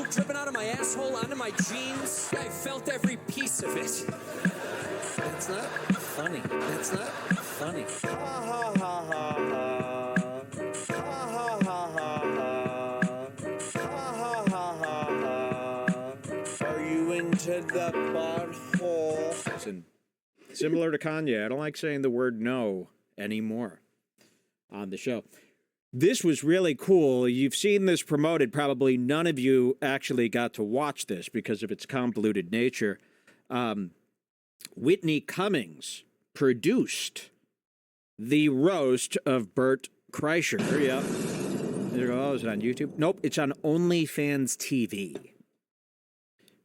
milk dripping out of my asshole onto my jeans. I felt every piece of it. That's not funny. That's not funny. Ha ha ha ha ha. Ha ha ha ha ha. Ha ha ha ha ha. Are you into the butthole? Listen, similar to Kanye, I don't like saying the word no anymore on the show. This was really cool. You've seen this promoted. Probably none of you actually got to watch this because of its convoluted nature. Whitney Cummings produced the roast of Bert Kreischer. Yeah. Oh, is it on YouTube? Nope, it's on OnlyFans TV,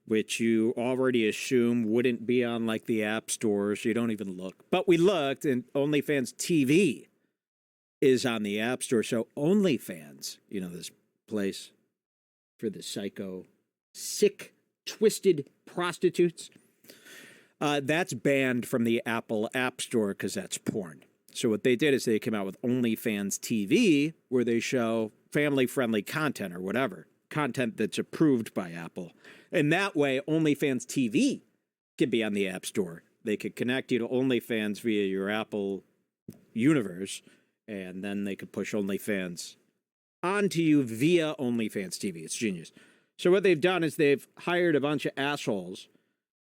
which you already assume wouldn't be on like the app stores. You don't even look. But we looked, and OnlyFans TV is on the App Store. So OnlyFans, you know, this place for the psycho, sick, twisted prostitutes, that's banned from the Apple App Store because that's porn. So what they did is they came out with OnlyFans TV, where they show family-friendly content or whatever, content that's approved by Apple. And that way, OnlyFans TV can be on the App Store. They could connect you to OnlyFans via your Apple universe, and then they could push OnlyFans onto you via OnlyFans TV. It's genius. So what they've done is they've hired a bunch of assholes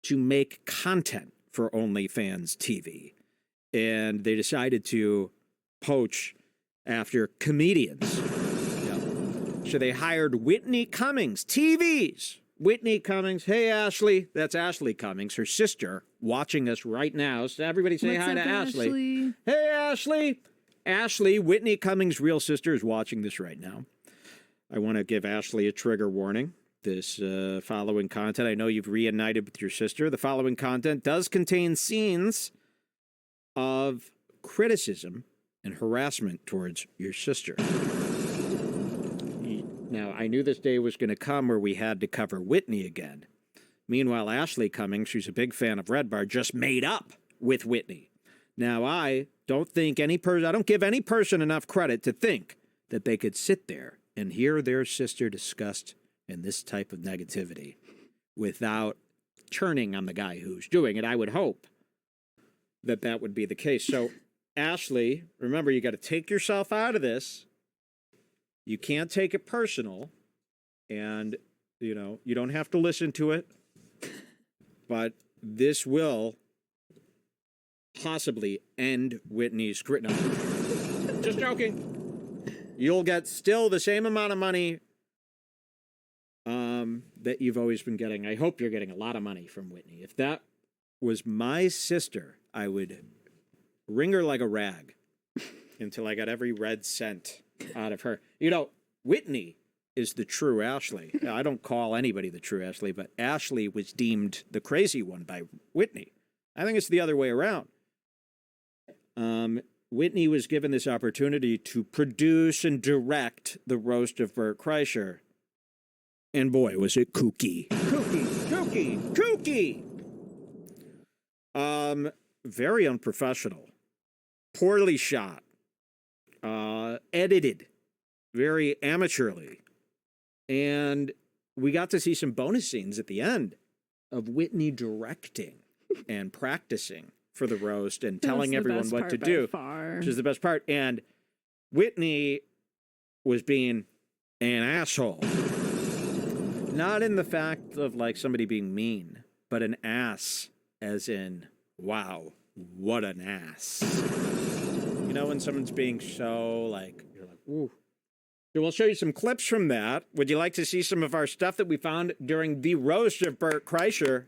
to make content for OnlyFans TV. And they decided to poach after comedians. Yeah. So they hired Whitney Cummings, TVs. Whitney Cummings. Hey, Ashley. That's Ashley Cummings, her sister, watching us right now. So everybody say hi to Ashley. Hey, Ashley. Ashley, Whitney Cummings' real sister, is watching this right now. I want to give Ashley a trigger warning. This following content, I know you've reunited with your sister. The following content does contain scenes of criticism and harassment towards your sister. Now, I knew this day was going to come where we had to cover Whitney again. Meanwhile, Ashley Cummings, who's a big fan of Redbar, just made up with Whitney. Now, I don't give any person enough credit to think that they could sit there and hear their sister discussed in this type of negativity without turning on the guy who's doing it. I would hope that that would be the case. So, Ashley, remember, you got to take yourself out of this. You can't take it personal, and, you know, you don't have to listen to it, but this will possibly end Whitney's career. No, just joking. You'll get still the same amount of money that you've always been getting. I hope you're getting a lot of money from Whitney. If that was my sister, I would wring her like a rag until I got every red cent out of her. You know, Whitney is the true Ashley. I don't call anybody the true Ashley, but Ashley was deemed the crazy one by Whitney. I think it's the other way around. Whitney was given this opportunity to produce and direct the roast of Bert Kreischer. And boy, was it kooky. Kooky. Very unprofessional. Poorly shot. Edited. Very amateurly. And we got to see some bonus scenes at the end of Whitney directing and practicing for the roast and telling everyone what to do, which is the best part. And Whitney was being an asshole. Not in the fact of like somebody being mean, but an ass as in, wow, what an ass. You know, when someone's being so like, you're like, ooh. So we'll show you some clips from that. Would you like to see some of our stuff that we found during the roast of Bert Kreischer?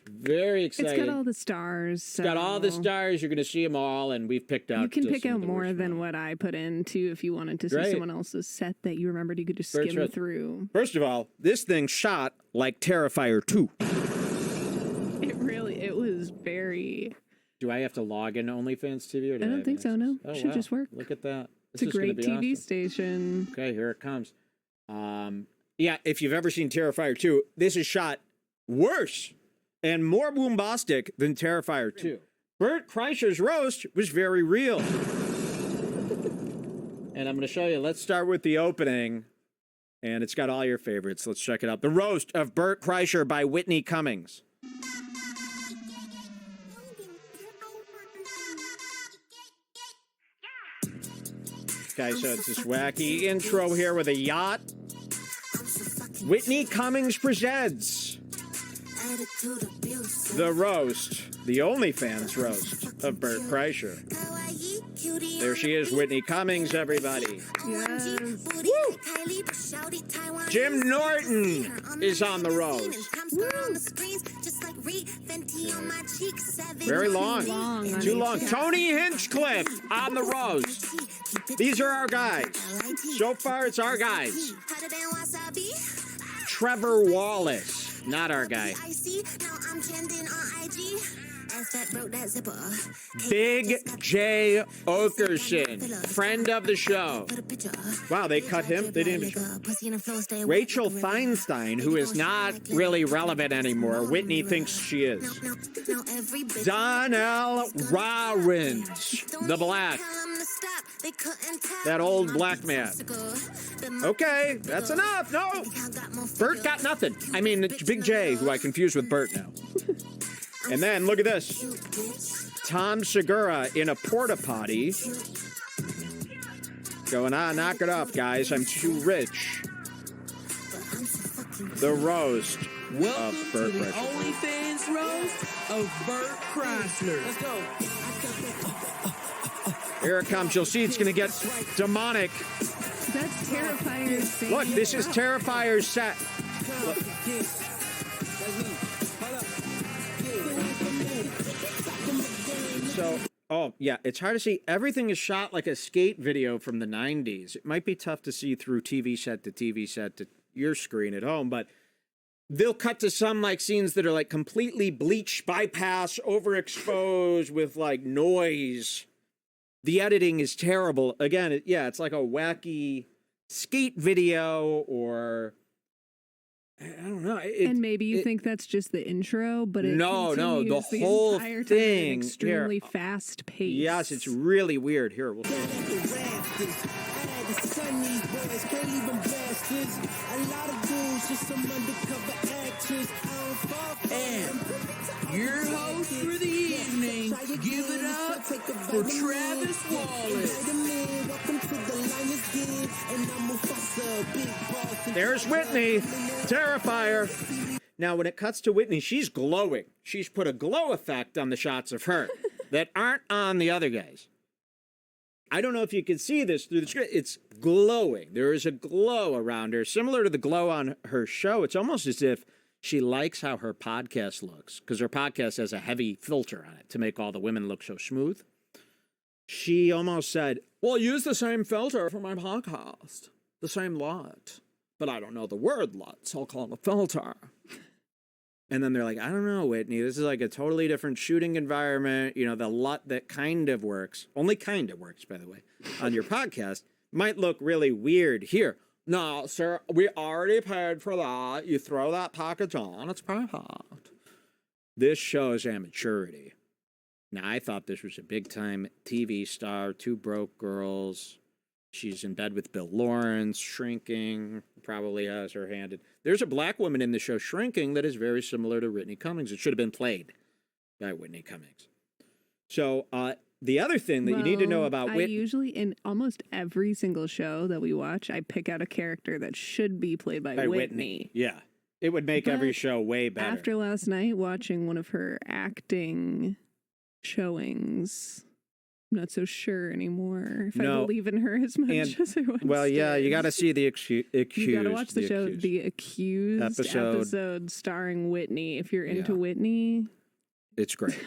Very exciting. It's got all the stars. So it's got all the stars. You're going to see them all, and we've picked out. You can pick out more than what I put in, too, if you wanted to see someone else's set that you remembered. You could just skim through. First of all, this thing shot like Terrifier 2. It was very... Do I have to log in OnlyFans TV? Or I don't think so, no. It should just work. Look at that. It's a great TV station. Okay, here it comes. Yeah, if you've ever seen Terrifier 2, this is shot worse and more bombastic than Terrifier 2. Bert Kreischer's roast was very real. And I'm going to show you. Let's start with the opening. And it's got all your favorites. Let's check it out. The Roast of Bert Kreischer by Whitney Cummings. Okay, so it's this wacky intro here with a yacht. Whitney Cummings presents The Roast, the OnlyFans roast of Bert Kreischer. There she is, Whitney Cummings, everybody. Yes. Woo! Jim Norton is on the roast. Very long. Too long. Tony Hinchcliffe on the roast. These are our guys. So far, it's our guys. Trevor Wallace, not our guy. Big J. Okerson, friend of the show. Wow, they cut him? They didn't. Rachel Feinstein, who is not really relevant anymore. Whitney thinks she is. Donnell Rawlins, the black. That old black man. Okay, that's enough. No. Bert got nothing. I mean, it's Big J, who I confuse with Bert now. And then, look at this. Tom Segura in a porta potty. Going, knock it off, guys. I'm too rich. The roast Welcome of Bert to the Kreischer. OnlyFans roast of Bert Kreischer. Let's go. Here it comes. You'll see it's going to get demonic. That's Terrifier's thing. Look, this is Terrifier's set. So, oh, yeah, it's hard to see. Everything is shot like a skate video from the 90s. It might be tough to see through TV set to your screen at home, but they'll cut to some like scenes that are like completely bleach, bypass, overexposed with like noise. The editing is terrible. Again, it's like a wacky skate video or I don't know. And maybe you think that's just the intro, but it no, the continues whole entire time at thing an extremely here. fast pace. Yes, it's really weird. Here, we'll see. And your host for the evening, give it up for Travis Wallace. There's Whitney, Terrifier. Now, when it cuts to Whitney, she's glowing. She's put a glow effect on the shots of her that aren't on the other guys. I don't know if you can see this through the screen. It's glowing. There is a glow around her, similar to the glow on her show. It's almost as if she likes how her podcast looks, because her podcast has a heavy filter on it to make all the women look so smooth. She almost said, well, use the same filter for my podcast. The same lot. But I don't know the word lot, so I'll call it a filter. And then they're like, I don't know, Whitney. This is like a totally different shooting environment. You know, the lot that kind of works, only kind of works, by the way, on your podcast, might look really weird here. No, sir, we already paid for that. You throw that package on, it's perfect. This shows immaturity. Now, I thought this was a big-time TV star, two broke girls. She's in bed with Bill Lawrence, shrinking, probably has her hand in. There's a black woman in the show, Shrinking, that is very similar to Whitney Cummings. It should have been played by Whitney Cummings. So, the other thing that you need to know about Whitney. I usually, in almost every single show that we watch, I pick out a character that should be played by Whitney. Yeah. It would make every show way better. After last night, watching one of her acting showings, I'm not so sure anymore if I believe in her as much as I once Well, yeah, did. you got to see The Accused. You got to watch the show, The Accused episode starring Whitney. If you're into Whitney, it's great.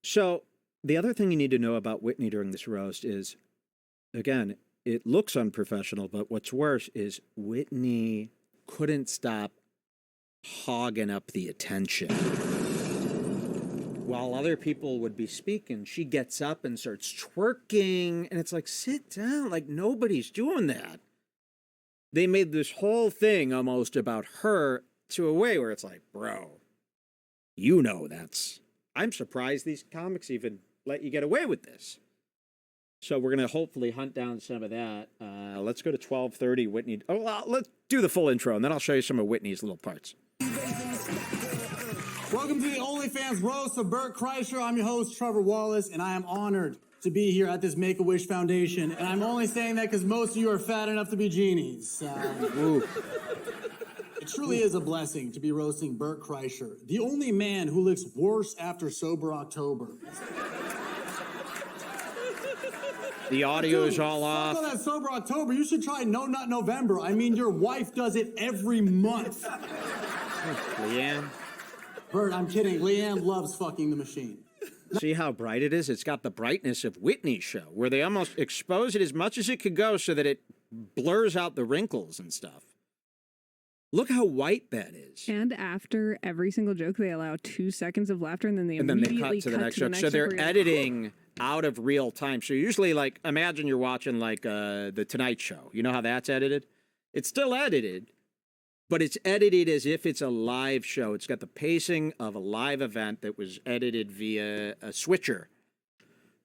So, the other thing you need to know about Whitney during this roast is, again, it looks unprofessional, but what's worse is Whitney couldn't stop hogging up the attention. While other people would be speaking, she gets up and starts twerking, and it's like, sit down, like nobody's doing that. They made this whole thing almost about her to a way where it's like, bro, you know that's... I'm surprised these comics even let you get away with this. So we're going to hopefully hunt down some of that. Let's go to 12:30, Whitney. Oh, well, do the full intro, and then I'll show you some of Whitney's little parts. Welcome to the OnlyFans roast of Bert Kreischer. I'm your host, Trevor Wallace, and I am honored to be here at this Make-A-Wish Foundation. And I'm only saying that because most of you are fat enough to be genies. It truly is a blessing to be roasting Bert Kreischer, the only man who looks worse after Sober October. The audio is all off. Fuck all that Sober October. You should try No Nut November. I mean, your wife does it every month. Leanne. Bert, I'm kidding. Leanne loves fucking the machine. See how bright it is? It's got the brightness of Whitney's show, where they almost expose it as much as it could go so that it blurs out the wrinkles and stuff. Look how white that is. And after every single joke, they allow 2 seconds of laughter, and then they cut immediately to the next joke. So they're editing out of real time. So usually, like, imagine you're watching, like, The Tonight Show. You know how that's edited? It's still edited, but it's edited as if it's a live show. It's got the pacing of a live event that was edited via a switcher.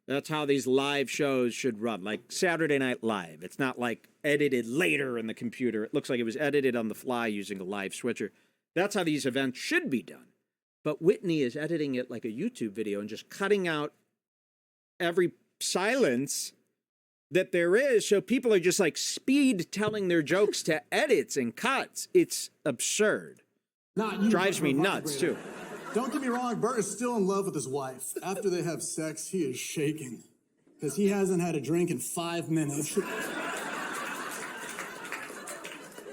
That's how these live shows should run, like Saturday Night Live. It's not like edited later in the computer. It looks like it was edited on the fly using a live switcher. That's how these events should be done. But Whitney is editing it like a YouTube video and just cutting out every silence that there is, so people are just like speed telling their jokes to edits and cuts. It's absurd. Drives me nuts, too. Don't get me wrong, Bert is still in love with his wife. After they have sex, he is shaking because he hasn't had a drink in 5 minutes.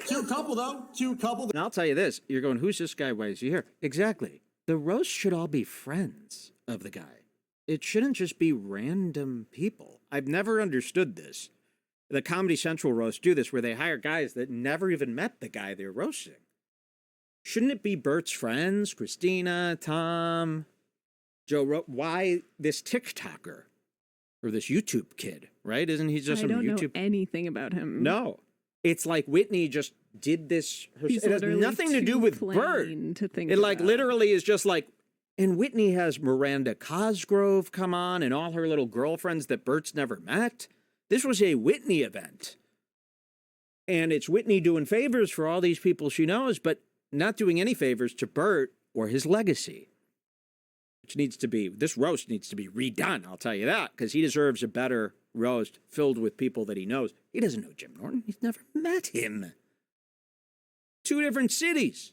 Cute couple, though. Cute couple. And I'll tell you this. You're going, who's this guy? Why is he here? Exactly. The roast should all be friends of the guy. It shouldn't just be random people. I've never understood this. The Comedy Central roast do this, where they hire guys that never even met the guy they're roasting. Shouldn't it be Bert's friends, Christina, Tom, Joe? Why this TikToker or this YouTube kid, right? Isn't he just some YouTube? I don't know anything about him. No. It's like Whitney just did this herself. It has nothing to do with Bert. It like literally is just like, and Whitney has Miranda Cosgrove come on and all her little girlfriends that Bert's never met. This was a Whitney event. And it's Whitney doing favors for all these people she knows, but not doing any favors to Bert or his legacy. Which needs to be, this roast needs to be redone, I'll tell you that, because he deserves a better roast filled with people that he knows. He doesn't know Jim Norton. He's never met him. 2 different cities.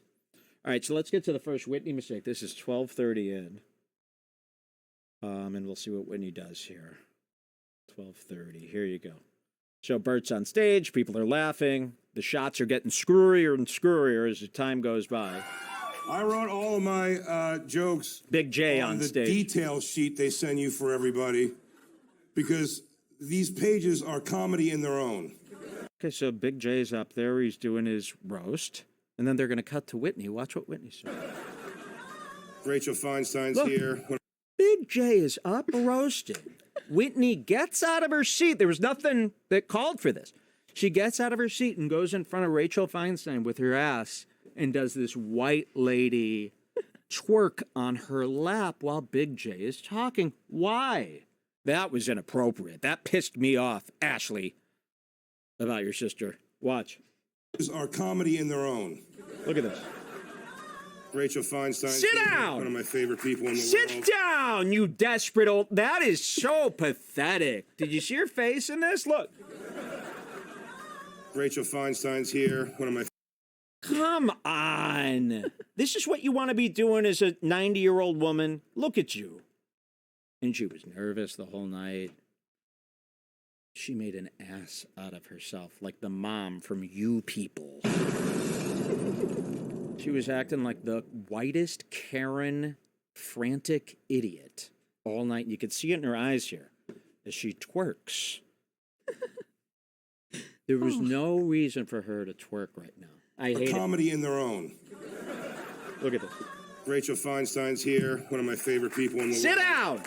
All right, so let's get to the first Whitney mistake. This is 12:30 in. And we'll see what Whitney does here. 12:30. Here you go. So Bert's on stage. People are laughing. The shots are getting screwier and screwier as the time goes by. I wrote all of my jokes. Big J on the stage. Detail sheet they send you for everybody, because these pages are comedy in their own. Okay, so Big J's up there. He's doing his roast. And then they're going to cut to Whitney. Watch what Whitney says. Rachel Feinstein's Look, here. Big J is up roasting. Whitney gets out of her seat. There was nothing that called for this. She gets out of her seat and goes in front of Rachel Feinstein with her ass and does this white lady twerk on her lap while Big J is talking. Why? That was inappropriate. That pissed me off, Ashley, about your sister. Watch. These are comedy in their own. Look at this. Rachel Feinstein. Sit down! One of my favorite people in the world. Sit down, you desperate old... That is so pathetic. Did you see her face in this? Look. Rachel Feinstein's here. One of my... Come on. This is what you want to be doing as a 90-year-old woman. Look at you. And she was nervous the whole night. She made an ass out of herself, like the mom from You People. She was acting like the whitest Karen, frantic idiot all night. You could see it in her eyes here as she twerks. There was no reason for her to twerk right now. I hate comedy in their own. Look at this. Rachel Feinstein's here. One of my favorite people in the world. Sit down!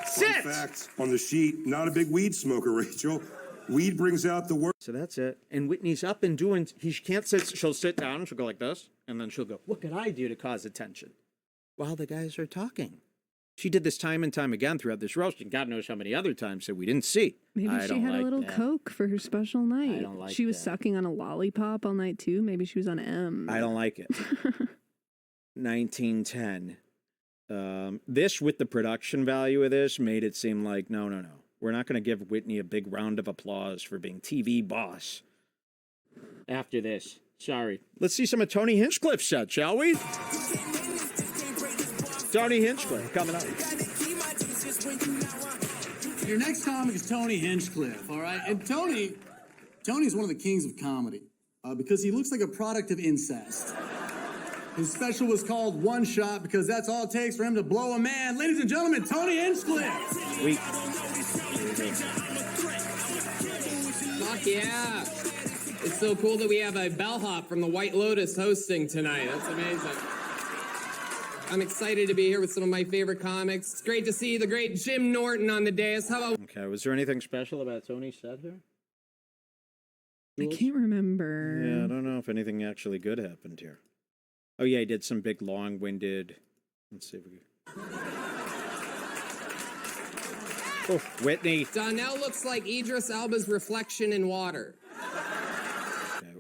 Sit! Fun fact, on the sheet, not a big weed smoker, Rachel. Weed brings out the worst. So that's it. And Whitney's up and doing, she can't sit, she'll sit down and she'll go like this. And then she'll go, what could I do to cause attention? While the guys are talking. She did this time and time again throughout this roast, and God knows how many other times that we didn't see. Maybe she had a little Coke for her special night. I don't like She was that. sucking on a lollipop all night too. Maybe she was on M. I don't like it. 1910. This, with the production value of this, made it seem like, no. We're not going to give Whitney a big round of applause for being TV boss. After this. Sorry. Let's see some of Tony Hinchcliffe's set, shall we? Tony Hinchcliffe coming up. Your next comic is Tony Hinchcliffe, all right? And Tony's one of the kings of comedy because he looks like a product of incest. His special was called One Shot because that's all it takes for him to blow a man. Ladies and gentlemen, Tony Hinchcliffe. Fuck yeah. It's so cool that we have a bellhop from the White Lotus hosting tonight. That's amazing. I'm excited to be here with some of my favorite comics. It's great to see the great Jim Norton on the dais. How about... Okay, was there anything special about Tony's set here? I can't remember. Yeah, I don't know if anything actually good happened here. Oh, yeah, he did some big, long-winded... Let's see if we... Oh, Whitney. Donnell looks like Idris Elba's reflection in water.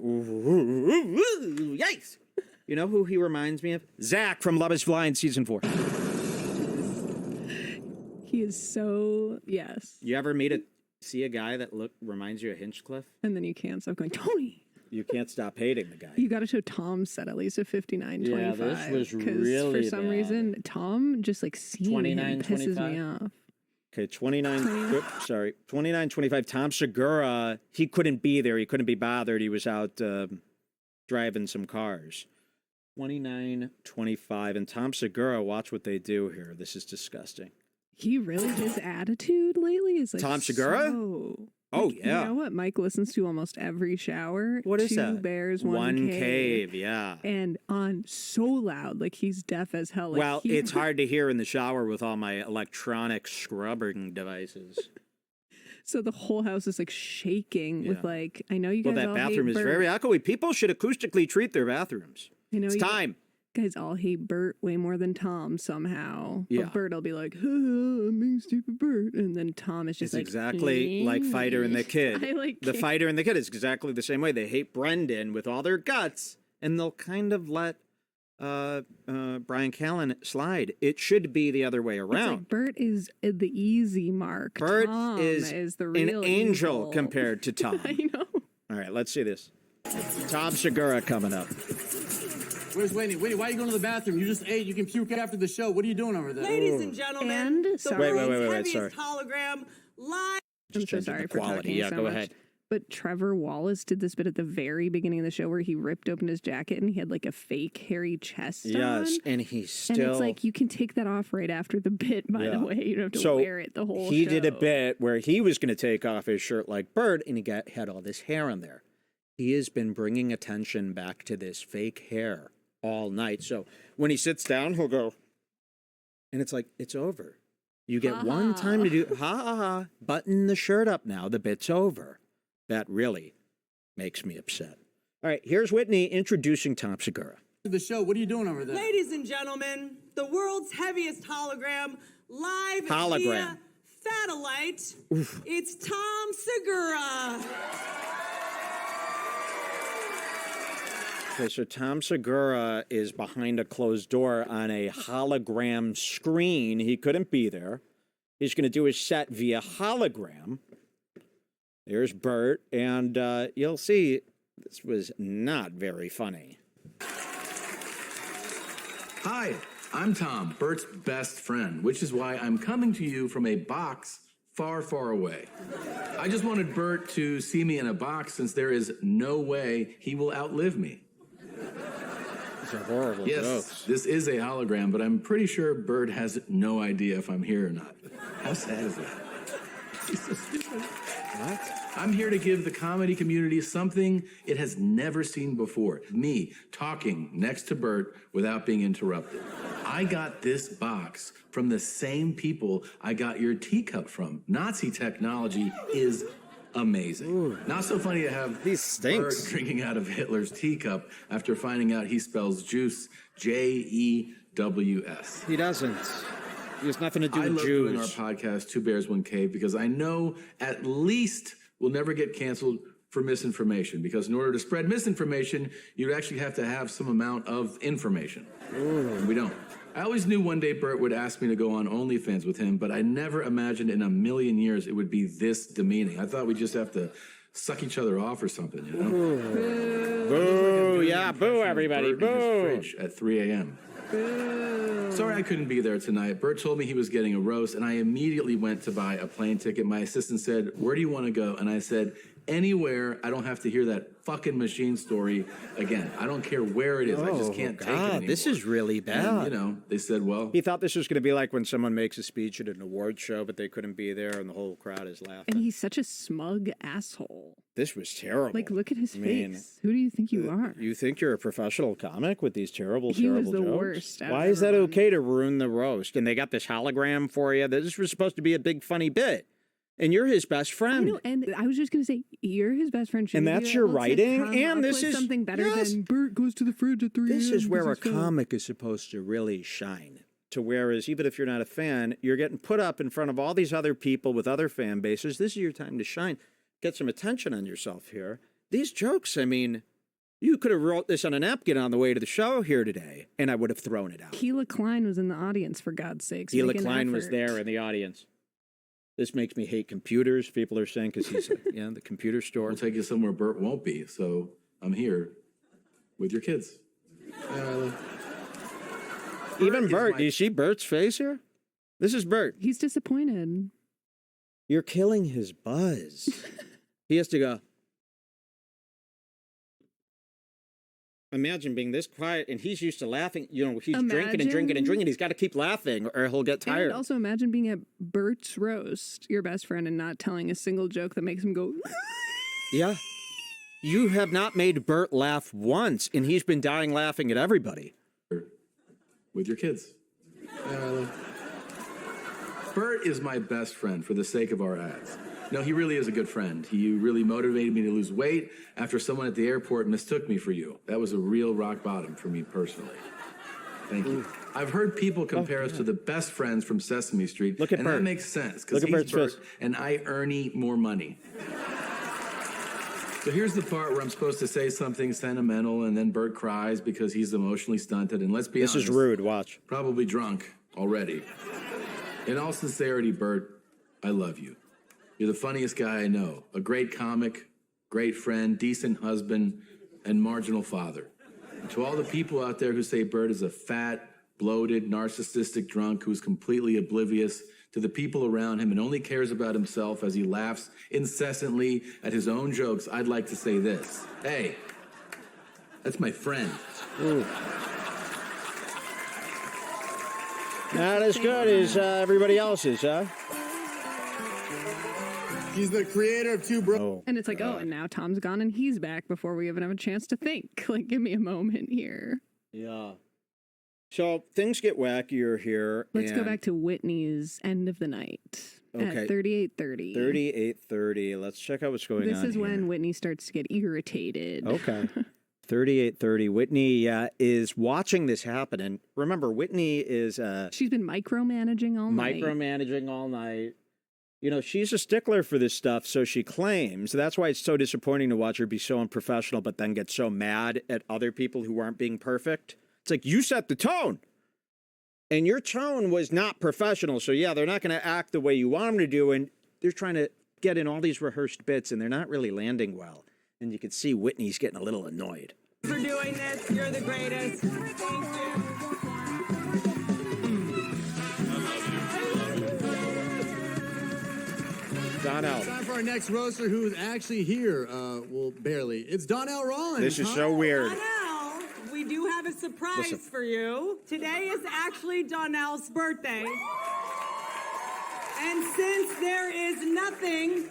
Yikes! You know who he reminds me of? Zach from Love is Blind Season 4. He is so... Yes. You ever see a guy that reminds you of Hinchcliffe? And then you can't stop going, Tony! You can't stop hating the guy. You got to show Tom's set at least a 59.25. Yeah, this was 'cause really for some bad. reason, Tom just like seeing him pisses me off. Okay, 29.25. Tom Segura, he couldn't be there. He couldn't be bothered. He was out driving some cars. 29.25. And Tom Segura, watch what they do here. This is disgusting. He really, his attitude lately is like Tom Segura? Oh, yeah. You know what Mike listens to almost every shower? What is Two that? Bears, one cave. Yeah. And on so loud, like he's deaf as hell. Like Well, it's hard to hear in the shower with all my electronic scrubbing devices. So the whole house is like shaking with like, I know you guys Well, that all bathroom hate is Bert. very echoey. People should acoustically treat their bathrooms. I know It's time. Guys all hate Bert way more than Tom somehow. Yeah. But Bert will be like, I'm being stupid Bert. And then Tom is just It's exactly like Fighter and the Kid. I like the can't- Fighter and the Kid is exactly the same way. They hate Brendan with all their guts, and they'll kind of let Brian Callen slide. It should be the other way It's around. like Bert is the easy mark. Bert Tom is the an real angel evil. compared to Tom. I know. All right, let's see this. Tom Segura coming up. Where's Whitney? Whitney, why are you going to the bathroom? You just ate. You can puke after the show. What are you doing over there? Ladies and gentlemen, And the sorry. world's Wait, heaviest hologram live. I'm so changing sorry the for quality. talking Yeah, so go much. ahead. But Trevor Wallace did this bit at the very beginning of the show where he ripped open his jacket and he had like a fake hairy chest on. Yes, and he's still... And it's like, you can take that off right after the bit, by the way. You don't have to wear it the whole show. He did a bit where he was going to take off his shirt like Bert, and he had all this hair on there. He has been bringing attention back to this fake hair all night. So when he sits down, he'll go, and it's like, it's over. You get one time to do, button the shirt up now. The bit's over. That really makes me upset. All right, here's Whitney introducing Tom Segura. The show. What are you doing over there? Ladies and gentlemen, the world's heaviest hologram live via satellite. It's Tom Segura. Okay, so Tom Segura is behind a closed door on a hologram screen. He couldn't be there. He's going to do his set via hologram. There's Bert, and you'll see this was not very funny. Hi, I'm Tom, Bert's best friend, which is why I'm coming to you from a box far, far away. I just wanted Bert to see me in a box since there is no way he will outlive me. These are horrible jokes. This is a hologram, but I'm pretty sure Bert has no idea if I'm here or not. How sad is that? He's so stupid. What? I'm here to give the comedy community something it has never seen before. Me talking next to Bert without being interrupted. I got this box from the same people I got your teacup from. Nazi technology is amazing. Ooh. Not so funny to have Bert drinking out of Hitler's teacup after finding out he spells juice Jews. He doesn't. has nothing to do I with love doing our Jews. podcast, Two Bears, One Cave, because I know at least we'll never get canceled for misinformation. Because in order to spread misinformation, you'd actually have to have some amount of information. And we don't. I always knew one day Bert would ask me to go on OnlyFans with him, but I never imagined in a million years it would be this demeaning. I thought we'd just have to suck each other off or something, you know? Boo, yeah, boo, everybody, Bert in his boo. fridge at 3 a.m. Sorry I couldn't be there tonight. Bert told me he was getting a roast, and I immediately went to buy a plane ticket. My assistant said, "Where do you want to go?" And I said, "Anywhere. I don't have to hear that fucking machine story again. I don't care where it is. I just can't take it anymore." This is really bad. And, they said, well... He thought this was going to be like when someone makes a speech at an award show, but they couldn't be there, and the whole crowd is laughing. And he's such a smug asshole. This was terrible. Like, look at his face. Who do you think you are? You think you're a professional comic with these terrible, He terrible was the jokes? worst out Why of is that everyone. okay to ruin the roast? And they got this hologram for you. This was supposed to be a big, funny bit. And you're his best I friend. know, and I was just going to say, you're his best friend. And that's your writing? Come And up this with is- something better yes. than Bert goes to the fridge at 3 This a.m. is where a because he's fat. comic is supposed to really shine. To whereas, even if you're not a fan, you're getting put up in front of all these other people with other fan bases. This is your time to shine. Get some attention on yourself here. These jokes, I mean, you could have wrote this on a napkin on the way to the show here today, and I would have thrown it out. Keela Klein was in the audience, for God's sakes. Keela Make an Klein was effort. there in the audience. This makes me hate computers, people are saying, because he's the computer store. We'll take you somewhere Bert won't be, so I'm here with your kids. Even is Bert, my- do you see Bert's face here? This is Bert. He's disappointed. You're killing his buzz. He has to go. Imagine being this quiet, and he's used to laughing. You know, he's drinking and drinking and drinking. He's got to keep laughing, or he'll get tired. And also imagine being at Bert's roast, your best friend, and not telling a single joke that makes him go. Yeah. You have not made Bert laugh once, and he's been dying laughing at everybody. With your kids. Bert is my best friend for the sake of our ads. No, he really is a good friend. He really motivated me to lose weight after someone at the airport mistook me for you. That was a real rock bottom for me personally. Thank you. I've heard people compare us to the best friends from Sesame Street. Look at and Bert. that makes sense because Look at he's Bert's Bert face. and I Ernie more money. So here's the part where I'm supposed to say something sentimental and then Bert cries because he's emotionally stunted. And let's be honest. This is rude. Watch. Probably drunk already. In all sincerity, Bert, I love you. You're the funniest guy I know. A great comic, great friend, decent husband, and marginal father. And to all the people out there who say Bert is a fat, bloated, narcissistic drunk who's completely oblivious to the people around him and only cares about himself as he laughs incessantly at his own jokes, I'd like to say this. Hey, that's my friend. Ooh. Not as good as everybody else's, huh? He's the creator of Two Bros. Oh, And it's like, and now Tom's gone and he's back before we even have a chance to think. Like, give me a moment here. yeah. So things get wackier here. Let's go and back to Whitney's end of the night Okay. at 38:30. 38:30. Let's check out what's going on. This is here. when Whitney starts to get irritated. Okay. 38:30. Whitney is watching this happen. And remember, Whitney is She's been micromanaging all night. micromanaging all night. You know, she's a stickler for this stuff, so she claims. That's why it's so disappointing to watch her be so unprofessional, but then get so mad at other people who aren't being perfect. It's like, you set the tone. And your tone was not professional. So, yeah, they're not going to act the way you want them to do. And they're trying to get in all these rehearsed bits, and they're not really landing well. And you can see Whitney's getting a little annoyed. For doing this, you're the greatest. Thank you. Donnell. Time for our next roaster who is actually here. Well, barely. It's Donnell Rollins. This is so weird. Donnell, we do have a surprise Listen. for you. Today is actually Donnell's birthday. And since there is nothing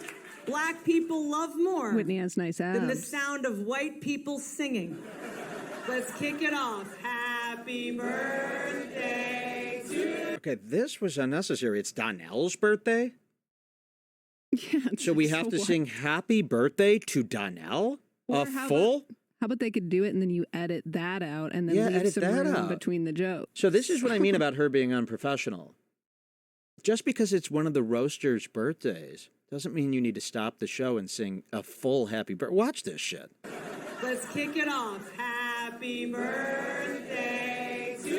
Black people love more Whitney has nice than the abs. sound of white people singing, let's kick it off. Happy birthday to Okay, this was unnecessary. It's Donnell's birthday? Yeah, So we have to what? sing happy birthday to Donnell? Or A how full? How about they could do it and then you edit that out and then Yeah, leave edit some that room out. between the jokes? So this is what I mean about her being unprofessional. Just because it's one of the roasters' birthdays doesn't mean you need to stop the show and sing a full happy birthday. Watch this shit. Let's kick it off. Happy birthday to you.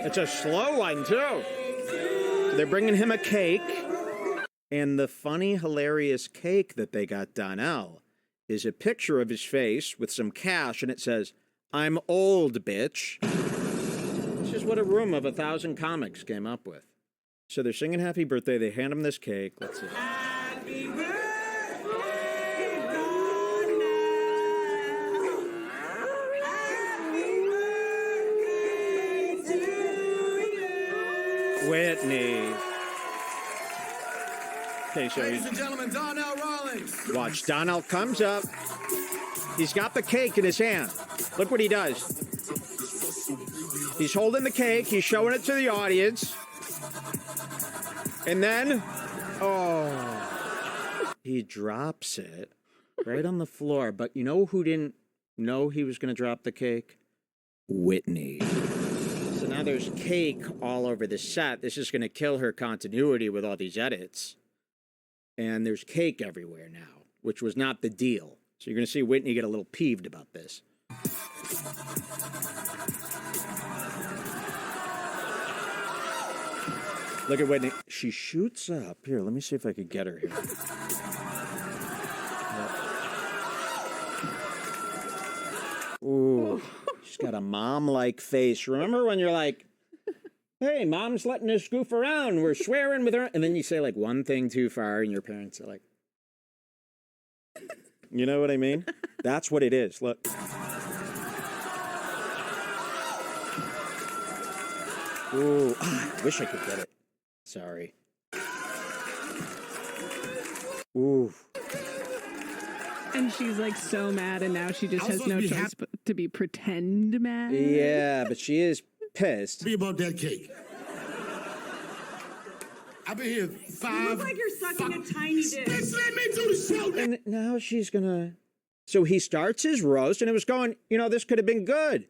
It's a slow one, too. They're bringing him a cake. And the funny, hilarious cake that they got Donnell is a picture of his face with some cash, and it says, "I'm old, bitch." This is what a room of 1,000 comics came up with. So they're singing happy birthday. They hand him this cake. Let's see. Happy birthday, Donnell. Happy birthday to you. Whitney. Okay, so Ladies and gentlemen, Donnell Rawlings. watch. Donnell comes up. He's got the cake in his hand. Look what he does. He's holding the cake. He's showing it to the audience. And then, he drops it right on the floor. But you know who didn't know he was going to drop the cake? Whitney. So now there's cake all over the set. This is going to kill her continuity with all these edits. And there's cake everywhere now, which was not the deal. So you're going to see Whitney get a little peeved about this. Look at Whitney. She shoots up. Here, let me see if I could get her here. Ooh, she's got a mom-like face. Remember when you're like, hey, mom's letting us goof around. We're swearing with her. And then you say like one thing too far and your parents are like, you know what I mean? That's what it is. Look. Ooh, I wish I could get it. Sorry. Ooh. And she's like so mad, and now she just has no choice but to be pretend mad. Yeah, but she is pissed. Be about that cake. I've been here You look like you're sucking a tiny dick. Just let me do the show. And now she's gonna. So he starts his roast, and it was going, this could have been good.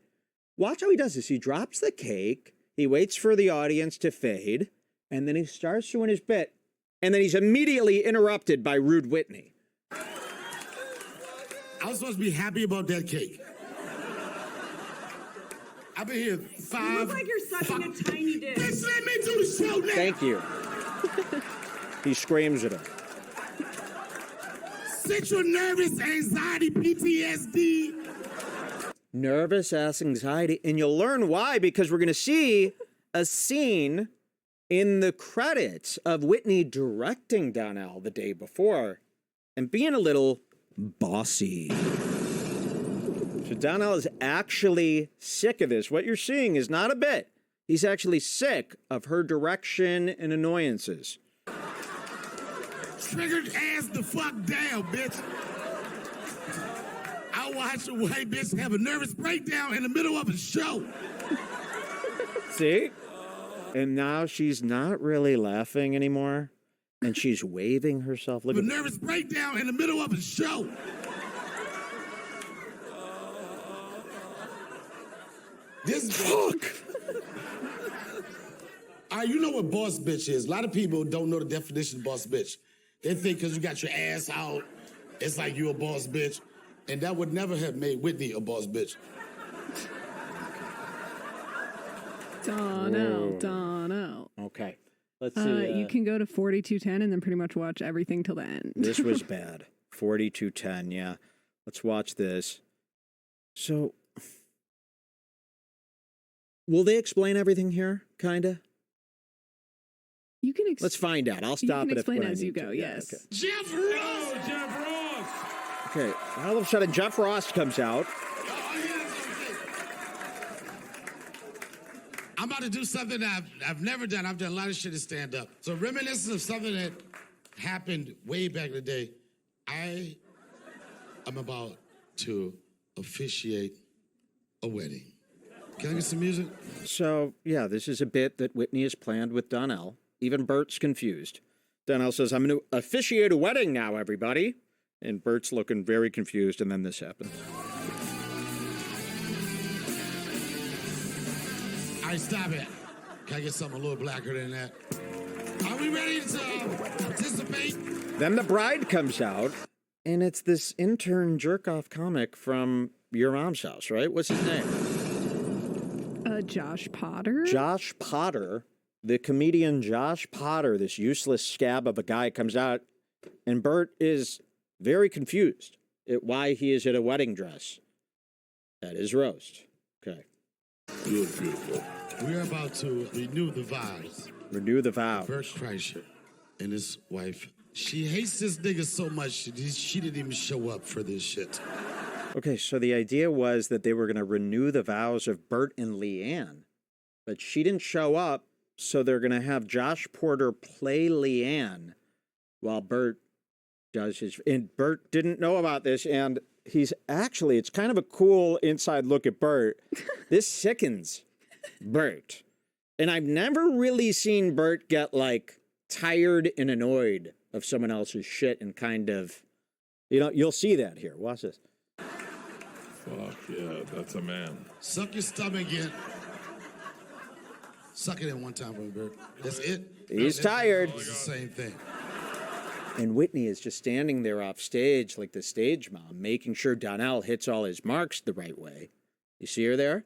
Watch how he does this. He drops the cake, he waits for the audience to fade, and then he starts doing his bit, and then he's immediately interrupted by rude Whitney. I was supposed to be happy about that cake. I've been here You look like you're sucking a tiny dick. Just let me do the show now. Thank you. He screams at her. Central nervous anxiety, PTSD. Nervous ass anxiety. And you'll learn why, because we're going to see a scene in the credits of Whitney directing Donnell the day before and being a little bossy. So Donnell is actually sick of this. What you're seeing is not a bit. He's actually sick of her direction and annoyances. Triggered ass the fuck down, bitch. I watched a white bitch have a nervous breakdown in the middle of a show. See? And now she's not really laughing anymore. And she's waving herself. Look A at nervous breakdown in the middle of a show. This fuck. All right, you know what boss bitch is. A lot of people don't know the definition of boss bitch. They think because you got your ass out, it's like you a boss bitch. And that would never have made Whitney a boss bitch. Donnell. Okay. Let's see. You can go to 4210 and then pretty much watch everything till the end. This was bad. 4210, yeah. Let's watch this. So, will they explain everything here, kinda? You can Let's find out. I'll stop you it can if explain when as I you need go, to. yes. Yeah, okay. Jeff Ross! Jeff Ross! Okay, all of a sudden Jeff Ross comes out. I'm about to do something that I've never done. I've done a lot of shit to stand up. So reminiscent of something that happened way back in the day, I am about to officiate a wedding. Can I get some music? So, yeah, this is a bit that Whitney has planned with Donnell. Even Bert's confused. Donnell says, I'm going to officiate a wedding now, everybody. And Bert's looking very confused, and then this happens. All right, stop it. Can I get something a little blacker than that? Are we ready to participate? Then the bride comes out, and it's this intern jerk-off comic from your mom's house, right? What's his name? Josh Potter. Josh Potter, the comedian Josh Potter, this useless scab of a guy comes out, and Bert is very confused at why he is in a wedding dress at his roast. Okay. You look beautiful. We're about to renew the vows. Renew the vow. Bert Kreischer and his wife. She hates this nigga so much, she didn't even show up for this shit. Okay, so the idea was that they were going to renew the vows of Bert and Leanne, but she didn't show up, so they're going to have Josh Porter play Leanne while Bert does his... And Bert didn't know about this, and he's actually... It's kind of a cool inside look at Bert. This sickens Bert. And I've never really seen Bert get, like, tired and annoyed of someone else's shit and kind of... You know, you'll see that here. Watch this. Fuck yeah, that's a man. Suck your stomach in. Suck it in one time for me, Bert. That's it. He's tired. It's the same thing. And Whitney is just standing there off stage like the stage mom, making sure Donnell hits all his marks the right way. You see her there?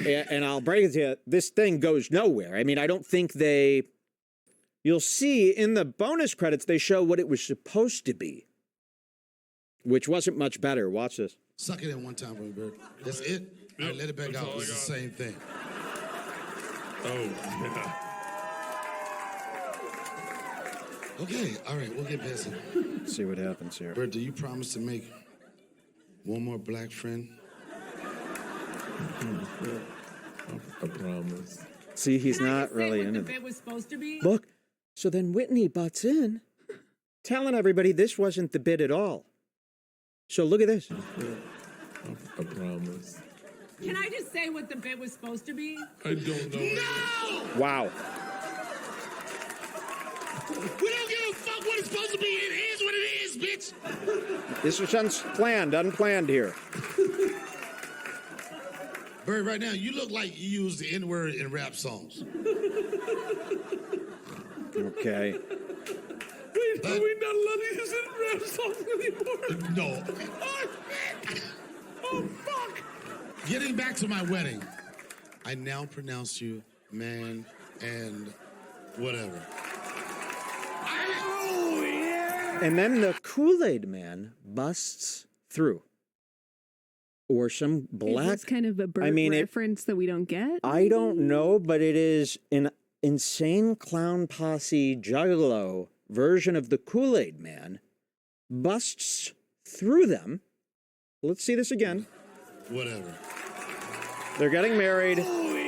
And I'll break it to you, this thing goes nowhere. I mean, I don't think they... You'll see in the bonus credits, they show what it was supposed to be, which wasn't much better. Watch this. Suck it in one time for me, Bert. That's it. All right, let it back out. It's the same thing. Oh, yeah. Okay, all right, we'll get busy. Let's see what happens here. Bert, do you promise to make one more black friend? I promise. See, he's not really into it was supposed to be? Look, so then Whitney butts in, telling everybody this wasn't the bit at all. So look at this. I promise. Can I just say what the bit was supposed to be? I don't know. No! Wow. We don't give a fuck what it's supposed to be. It is what it is, bitch. This was unplanned here. Bert, right now, you look like you use the N-word in rap songs. Okay. Wait, are we not allowed to use it in rap songs anymore? No. Oh, shit! Oh, fuck! Getting back to my wedding, I now pronounce you man and whatever. Oh, yeah! And then the Kool-Aid Man busts through. Or some black... Is this kind of a Bert reference that we don't get? I don't know, but it is an insane clown posse juggalo version of the Kool-Aid Man busts through them. Let's see this again. Whatever. They're getting married.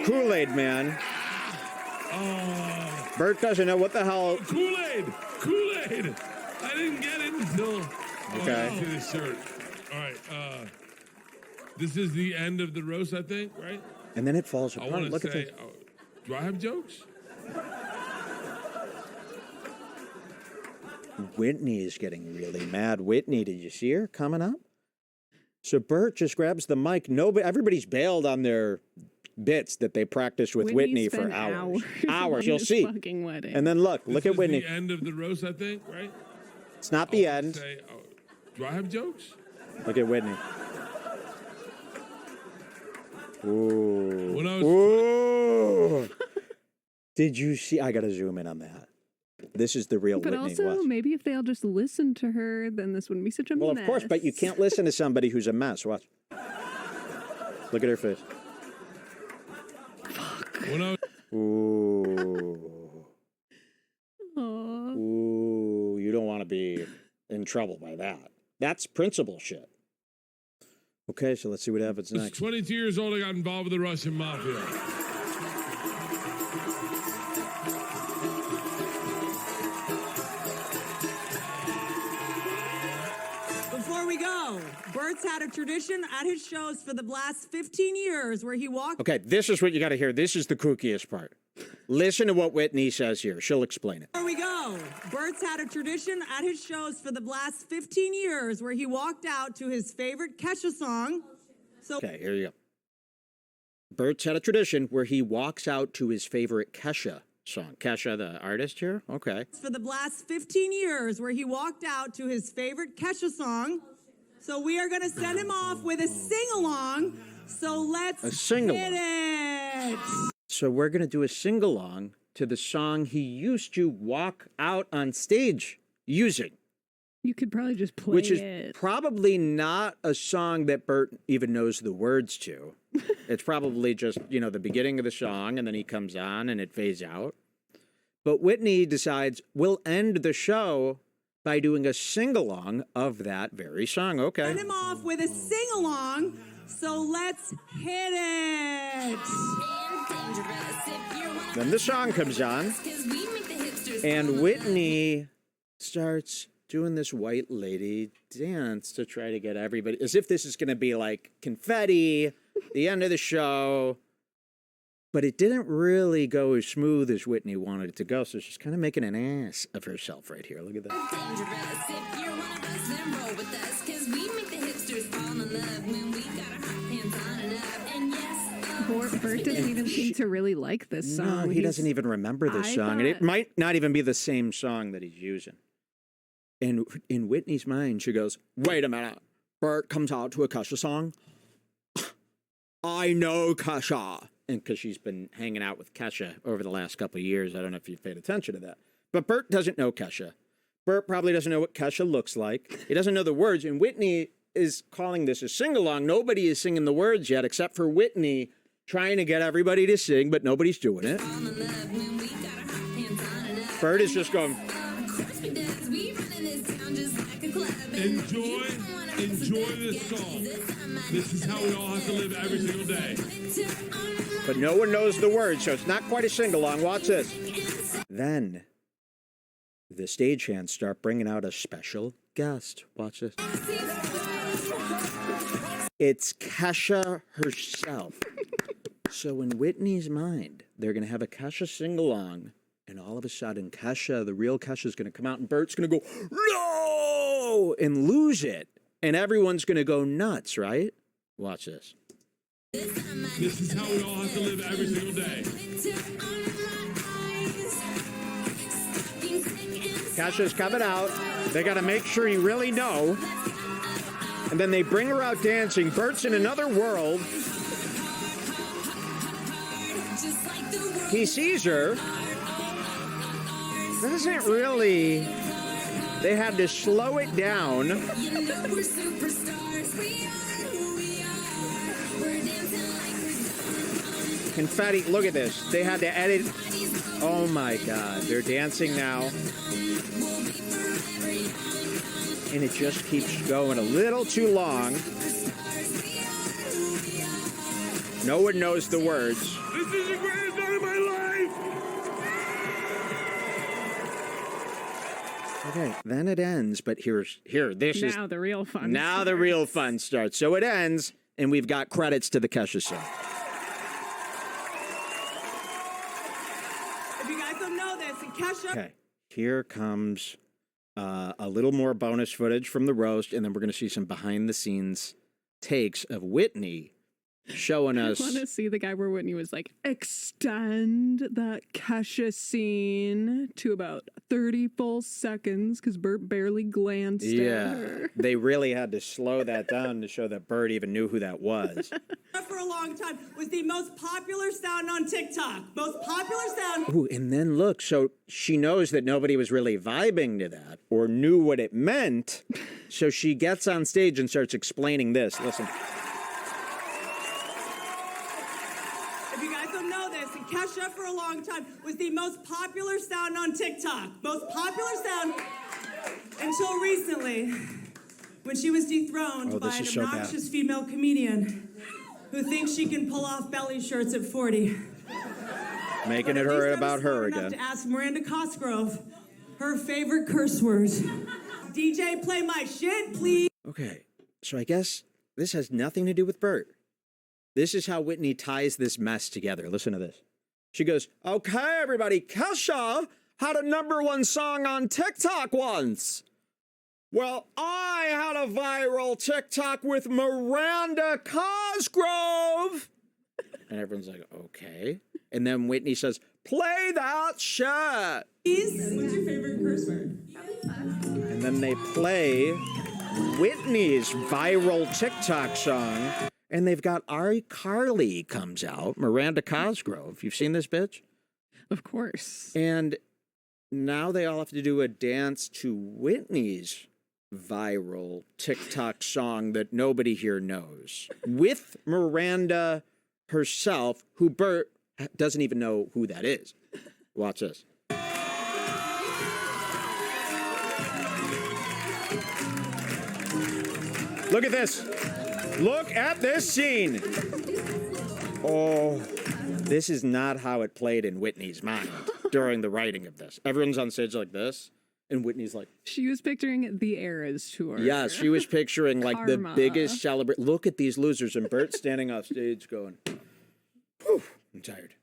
Kool-Aid Man. Bert doesn't know what the hell... Kool-Aid! Kool-Aid! I didn't get it until... Okay. I see this shirt. All right, this is the end of the roast, I think, right? And then it falls I apart. want to Look say, at this. do I have jokes? Whitney is getting really mad. Whitney, did you see her coming up? So Bert just grabs the mic. Everybody's bailed on their bits that they practiced with Whitney for hours. Hours, you'll see. And then look at Whitney. This is the end of the roast, I think, right? It's not the end. Say, do I have jokes? Look at Whitney. Ooh. When I was Ooh. Did you see? I got to zoom in on that. This is the real but Whitney. But also, maybe if they all just listened to her, then this wouldn't be such a mess. Well, of course, but you can't listen to somebody who's a mess. Watch. Look at her face. Fuck. Ooh. Aww. Ooh, you don't want to be in trouble by that. That's principal shit. Okay, so let's see what happens next. 22 years old, I got involved with the Russian mafia. Before we go, Bert's had a tradition at his shows for the last 15 years where he walked... Okay, this is what you got to hear. This is the kookiest part. Listen to what Whitney says here. She'll explain it. Before we go, Bert's had a tradition at his shows for the last 15 years where he walked out to his favorite Kesha song. Okay, here you go. Bert's had a tradition where he walks out to his favorite Kesha song. Kesha, the artist here? Okay. For the last 15 years, where he walked out to his favorite Kesha song. So we are going to send him off with a sing-along. So let's hit it. So we're going to do a sing-along to the song he used to walk out on stage using. You could probably just play Which is it. probably not a song that Bert even knows the words to. It's probably just, the beginning of the song, and then he comes on and it fades out. But Whitney decides we'll end the show by doing a sing-along of that very song. Okay. Send him off with a sing-along. So let's hit it. Then the song comes on, and Whitney starts doing this white lady dance to try to get everybody, as if this is going to be like confetti, the end of the show. But it didn't really go as smooth as Whitney wanted it to go, so she's kind of making an ass of herself right here. Look at that. Bert doesn't even seem to really like this song. No, he doesn't even remember this song, and it might not even be the same song that he's using. And in Whitney's mind, she goes, wait a minute. Bert comes out to a Kesha song? I know Kesha. And because she's been hanging out with Kesha over the last couple of years. I don't know if you've paid attention to that. But Bert doesn't know Kesha. Bert probably doesn't know what Kesha looks like. He doesn't know the words. And Whitney is calling this a sing-along. Nobody is singing the words yet except for Whitney trying to get everybody to sing, but nobody's doing it. Bert is just going... Enjoy this song. This is how we all have to live every single day. But no one knows the words, so it's not quite a sing-along. Watch this. Then the stagehands start bringing out a special guest. Watch this. It's Kesha herself. So in Whitney's mind, they're going to have a Kesha sing-along, and all of a sudden, Kesha, the real Kesha, is going to come out, and Bert's going to go, no! And lose it. And everyone's going to go nuts, right? Watch this. This is how we all have to live every single day. Kesha's coming out. They got to make sure you really know. And then they bring her out dancing. Bert's in another world. He sees her. Doesn't really... They had to slow it down. Confetti, look at this. They had to edit. Oh my God, they're dancing now. And it just keeps going a little too long. No one knows the words. This is the greatest night of my life! Okay, then it ends, but now the real fun. Now the real fun starts. So it ends, and we've got credits to the Kesha song. If you guys don't know this, Kesha. Okay, here comes a little more bonus footage from the roast, and then we're going to see some behind-the-scenes takes of Whitney showing us. I want to see the guy where Whitney was like, extend that Kesha scene to about 30 full seconds because Bert barely glanced at her. They really had to slow that down to show that Bert even knew who that was. For a long time was the most popular sound on TikTok. Most popular sound. Ooh, and then look, so she knows that nobody was really vibing to that or knew what it meant. So she gets on stage and starts explaining this. Listen. Kesha for a long time was the most popular sound on TikTok. Most popular sound until recently when she was dethroned by an obnoxious female comedian who thinks she can pull off belly shirts at 40. Making it her about her again. To ask Miranda Cosgrove her favorite curse words. DJ, play my shit, please. Okay, so I guess this has nothing to do with Bert. This is how Whitney ties this mess together. Listen to this. She goes, okay, everybody, Kesha had a #1 song on TikTok once. Well, I had a viral TikTok with Miranda Cosgrove. And everyone's like, okay. And then Whitney says, play that shit. What's your favorite curse word? And then they play Whitney's viral TikTok song. And they've got iCarly comes out, Miranda Cosgrove. You've seen this bitch? Of course. And now they all have to do a dance to Whitney's viral TikTok song that nobody here knows. With Miranda herself, who Bert doesn't even know who that is. Watch this. Look at this. Look at this scene. Oh, this is not how it played in Whitney's mind during the writing of this. Everyone's on stage like this, and Whitney's like... She was picturing the Eras tour. Yeah, she was picturing like Karma. the biggest celebration. Look at these losers, and Bert standing off stage going, whew, I'm tired.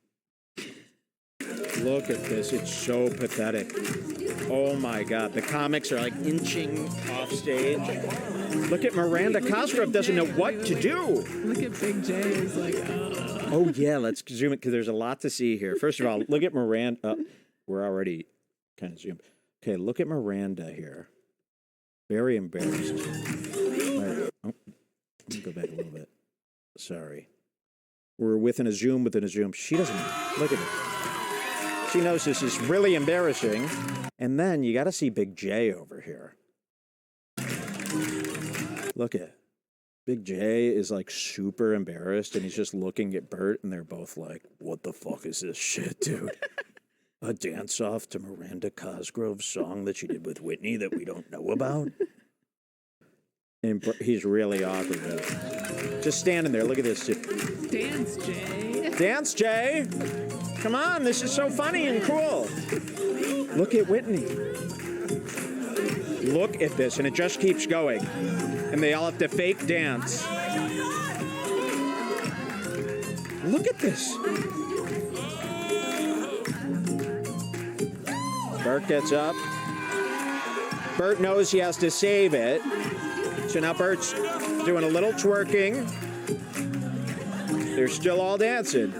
Look at this. It's so pathetic. Oh, my God. The comics are like inching off stage. Look at Miranda Cosgrove doesn't know what to do. Look at Big J is like, Oh, yeah. Let's zoom it because there's a lot to see here. First of all, look at Miranda. We're already kind of zoomed. Okay, look at Miranda here. Very embarrassed. Right. Oh, let me go back a little bit. Sorry. We're within a zoom. She doesn't. Look at it. She knows this is really embarrassing. And then you got to see Big J over here. Look at Big J is like super embarrassed and he's just looking at Bert and they're both like, what the fuck is this shit, dude? A dance off to Miranda Cosgrove's song that she did with Whitney that we don't know about? And he's really awkward. Just standing there. Look at this. Dance, Jay. Dance, Jay. Come on. This is so funny and cool. Look at Whitney. Look at this. And it just keeps going. And they all have to fake dance. Look at this. Bert gets up. Bert knows he has to save it. So now Bert's doing a little twerking. They're still all dancing.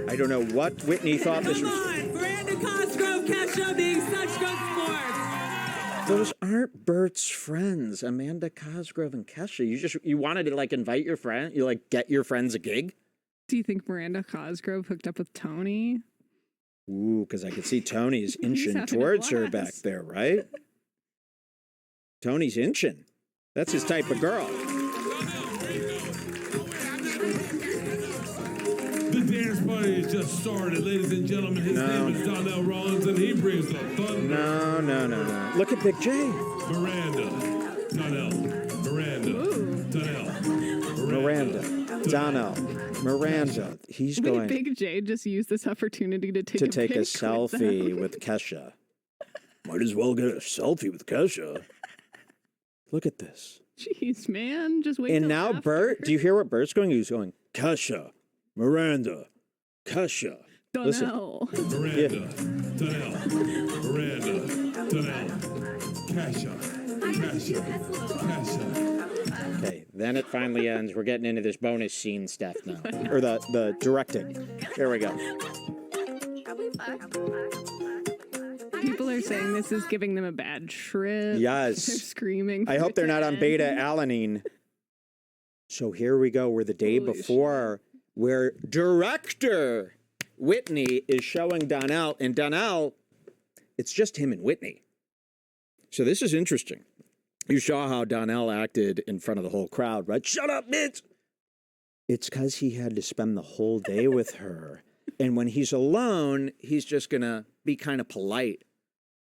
I don't know what Whitney thought this was. Come on, Miranda Cosgrove, Kesha being such good sports. Those aren't Bert's friends, Amanda Cosgrove and Kesha. You wanted to like invite your friend, you like get your friends a gig? Do you think Miranda Cosgrove hooked up with Tony? Ooh, because I could see Tony's inching towards her back there, right? Tony's inching. That's his type of girl. The dance party has just started, ladies and gentlemen. His name is Donnell Rollins, and he brings the thunder. No. Look at Big J. Miranda, Donnell, Donnell. Miranda. He's going. Big J just used this opportunity to take a selfie with Kesha. Might as well get a selfie with Kesha. Look at this. Jeez, man. Just wait. And now Bert, do you hear what Bert's going? He's going, Kesha, Miranda, Kesha. Donnell. Miranda, Donnell, Kesha. Okay, then it finally ends. We're getting into this bonus scene stuff now. Or the directing. There we go. People are saying this is giving them a bad trip. Yes. They're screaming. I hope they're not on beta-alanine. So here we go. We're the day before where director Whitney is showing Donnell. And Donnell, it's just him and Whitney. So this is interesting. You saw how Donnell acted in front of the whole crowd, right? Shut up, bitch! It's because he had to spend the whole day with her. And when he's alone, he's just going to be kind of polite.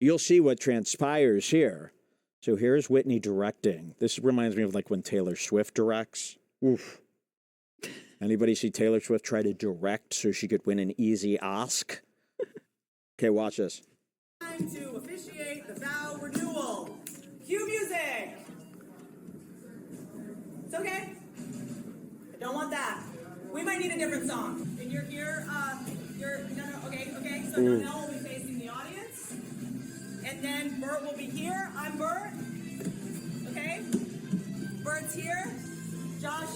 You'll see what transpires here. So here's Whitney directing. This reminds me of like when Taylor Swift directs. Oof. Anybody see Taylor Swift try to direct so she could win an easy Oscar? Okay, watch this. Time to officiate the vow renewal. Cue music. It's okay. I don't want that. We might need a different song. And you're here. Okay. So Donnell will be facing the audience, and then Bert will be here. I'm Bert. Okay. Bert's here. Josh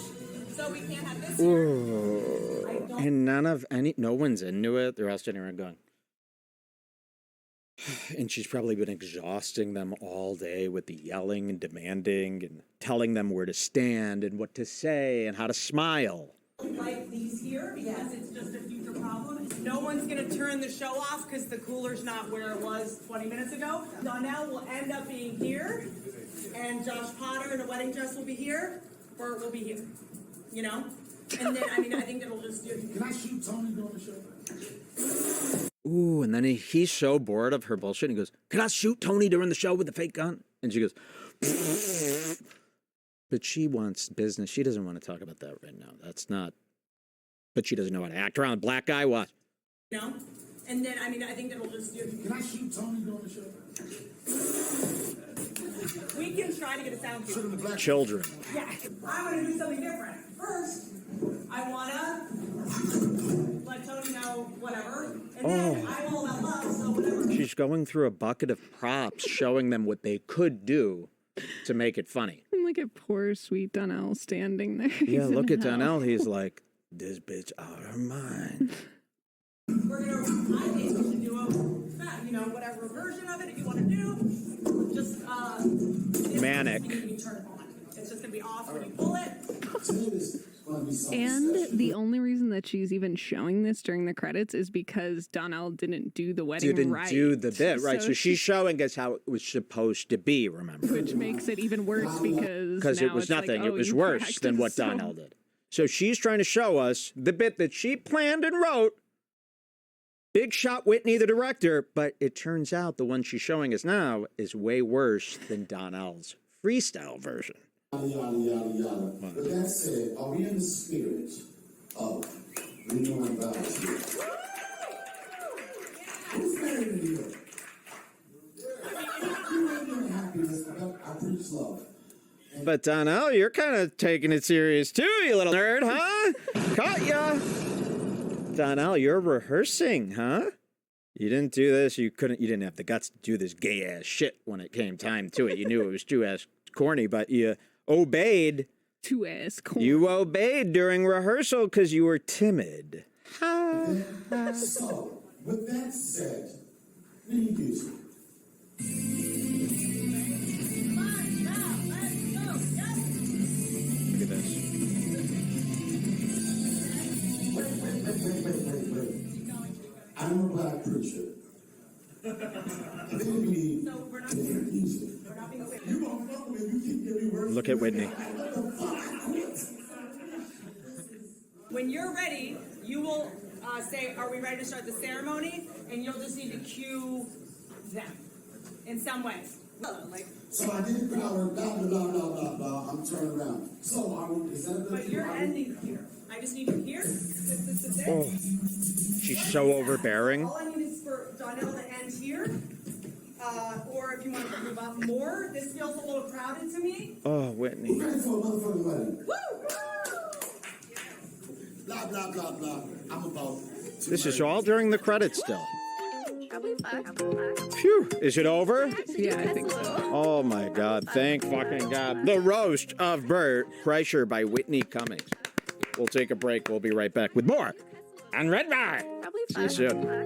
So we can't have this Ooh. And no one's into it. They're all sitting around going. And she's probably been exhausting them all day with the yelling and demanding and telling them where to stand and what to say and how to smile. Like these here, because it's just a future problem. No one's gonna turn the show off because the cooler's not where it was 20 minutes ago. Donnell will end up being here, and Josh Potter in a wedding dress will be here. Bert will be here. You know? And then, I think it'll just... Can I shoot Tony during the show? Ooh, and then he's so bored of her bullshit. And he goes, can I shoot Tony during the show with the fake gun? And she goes, but she wants business. She doesn't want to talk about that right now. That's not, but she doesn't know how to act around a black guy. What? You know? And then, I think it'll just... Can I shoot Tony during the show? We can try to get a sound cue. Children. Yeah, I'm going to do something different. First, I want to let Tony know whatever, and then I'm all about love, so whatever. She's going through a bucket of props, showing them what they could do to make it funny. And look at poor sweet Donnell standing there. Yeah, look at Donnell. He's like, this bitch out of her mind. We're going to, I think we should do a, whatever version of it if you want to do. Just, Manic. It's just going to be off when you pull it. And the only reason that she's even showing this during the credits is because Donnell didn't do the wedding right. Didn't do the bit right. So she's showing us how it was supposed to be, remember? Which makes it even worse because it was nothing. Like, it was worse than what Donnell did. So she's trying to show us the bit that she planned and wrote. Big shot Whitney, the director, but it turns out the one she's showing us now is way worse than Donnell's freestyle version. Yada, yada, yada, yada. But that said, are we in the spirit of renewing vows here? Who's married in here? You ain't in happiness, but I preach love. But Donnell, you're kind of taking it serious too, you little nerd, huh? Caught ya! Donnell, you're rehearsing, huh? You didn't do this. You didn't have the guts to do this gay ass shit when it came time to it. You knew it was too ass corny, but you obeyed. Too ass corny. You obeyed during rehearsal because you were timid. So, with that said, lead music. Look at this. Wait. I'm a black preacher. Look at Whitney. When you're ready, you will say, are we ready to start the ceremony? And you'll just need to cue them in some way. So I did the crowd, blah, blah, blah, blah, blah, I'm turning around. So is that but you're ending here. I just need you here. Oh, she's so overbearing. All I need is for Donnell to end here. Or if you want to move up more, this feels a little crowded to me. Oh, Whitney. We're ready for a motherfucking wedding. Woo! Blah, blah, blah, blah. I'm about to This is all during the credits still. Phew. Is it over? Yeah, I think so. Oh, my God. Thank fucking God. The Roast of Bert Kreischer by Whitney Cummings. We'll take a break. We'll be right back with more on Redbar. See you soon.